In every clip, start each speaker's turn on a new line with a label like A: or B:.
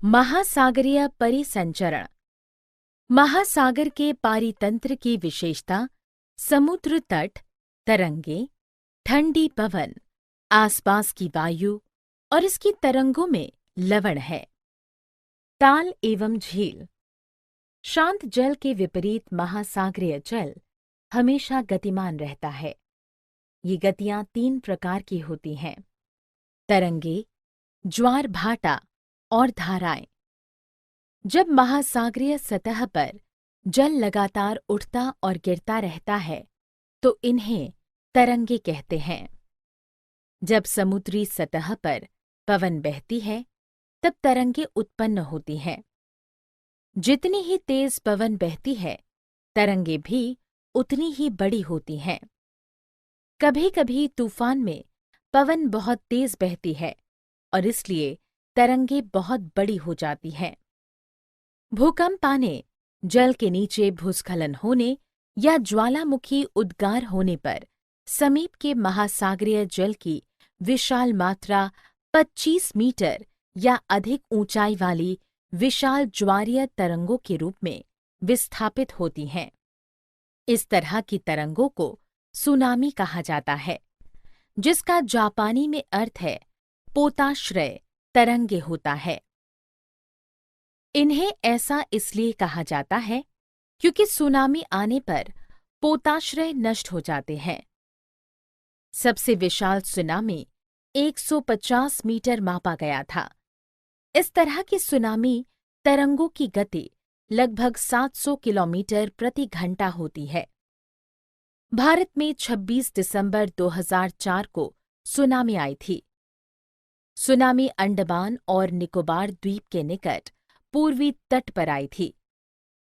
A: महासागरीय परिसंचरण। महासागर के पारितंत्र की विशेषता समुद्र तट, तरंगे, ठंडी पवन, आसपास की वायु और इसकी तरंगों में लवण है। ताल एवं झील। शांत जल के विपरीत महासागरीय जल हमेशा गतिमान रहता है। ये गतियां 3 प्रकार की होती हैं: तरंगे, ज्वार भाटा और धाराएं। जब महासागरीय सतह पर जल लगातार उठता और गिरता रहता है तो इन्हें तरंगे कहते हैं। जब समुद्री सतह पर पवन बहती है तब तरंगे उत्पन्न होती हैं। जितनी ही तेज पवन बहती है तरंगे भी उतनी ही बड़ी होती हैं। कभी-कभी तूफान में पवन बहुत तेज बहती है और इसलिए तरंगे बहुत बड़ी हो जाती हैं। भूकंप आने, जल के नीचे भूस्खलन होने या ज्वालामुखी उद्गार होने पर समीप के महासागरीय जल की विशाल मात्रा 25 मीटर या अधिक ऊंचाई वाली विशाल ज्वारीय तरंगों के रूप में विस्थापित होती हैं। इस तरह की तरंगों को सुनामी कहा जाता है, जिसका जापानी में अर्थ है पोताश्रय तरंगे होता है। इन्हें ऐसा इसलिए कहा जाता है क्योंकि सुनामी आने पर पोताश्रय नष्ट हो जाते हैं। सबसे विशाल सुनामी 150 मीटर मापा गया था। इस तरह की सुनामी तरंगों की गति लगभग 700 किलोमीटर प्रति घंटा होती है। भारत में 26 दिसंबर 2004 को सुनामी आई थी। सुनामी अंडमान और निकोबार द्वीप के निकट पूर्वी तट पर आई थी।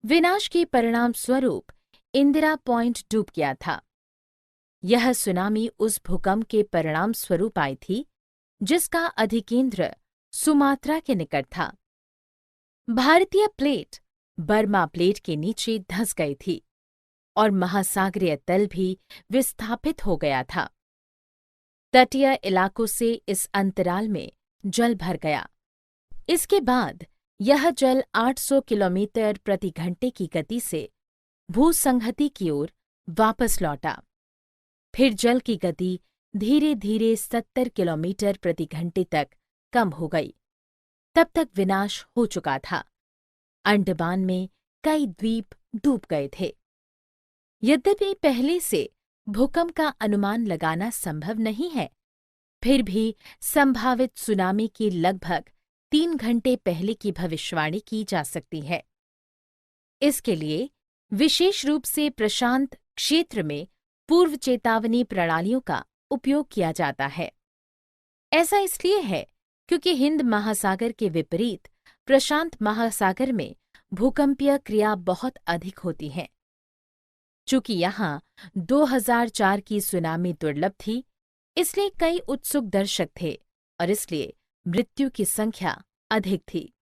A: विनाश के परिणाम स्वरूप इंदिरा पॉइंट डूब गया था। यह सुनामी उस भूकंप के परिणाम स्वरूप आई थी जिसका अधिकेंद्र सुमात्रा के निकट था। भारतीय प्लेट बर्मा प्लेट के नीचे धंस गई थी और महासागरीय तल भी विस्थापित हो गया था। तटीय इलाकों से इस अंतराल में जल भर गया। इसके बाद यह जल 800 किलोमीटर प्रति घंटे की गति से भूसंहति की ओर वापस लौटा। फिर जल की गति धीरे धीरे 70 किलोमीटर प्रति घंटे तक कम हो गई। तब तक विनाश हो चुका था। अंडमान में कई द्वीप डूब गए थे। यद्यपि पहले से भूकंप का अनुमान लगाना संभव नहीं है, फिर भी संभावित सुनामी की लगभग 3 घंटे पहले की भविष्यवाणी की जा सकती है। इसके लिए विशेष रूप से प्रशांत क्षेत्र में पूर्व चेतावनी प्रणालियों का उपयोग किया जाता है। ऐसा इसलिए है क्योंकि हिंद महासागर के विपरीत प्रशांत महासागर में भूकंपीय क्रिया बहुत अधिक होती है। चूंकि यहाँ 2004 की सुनामी दुर्लभ थी, इसलिए कई उत्सुक दर्शक थे और इसलिए मृत्यु की संख्या अधिक थी।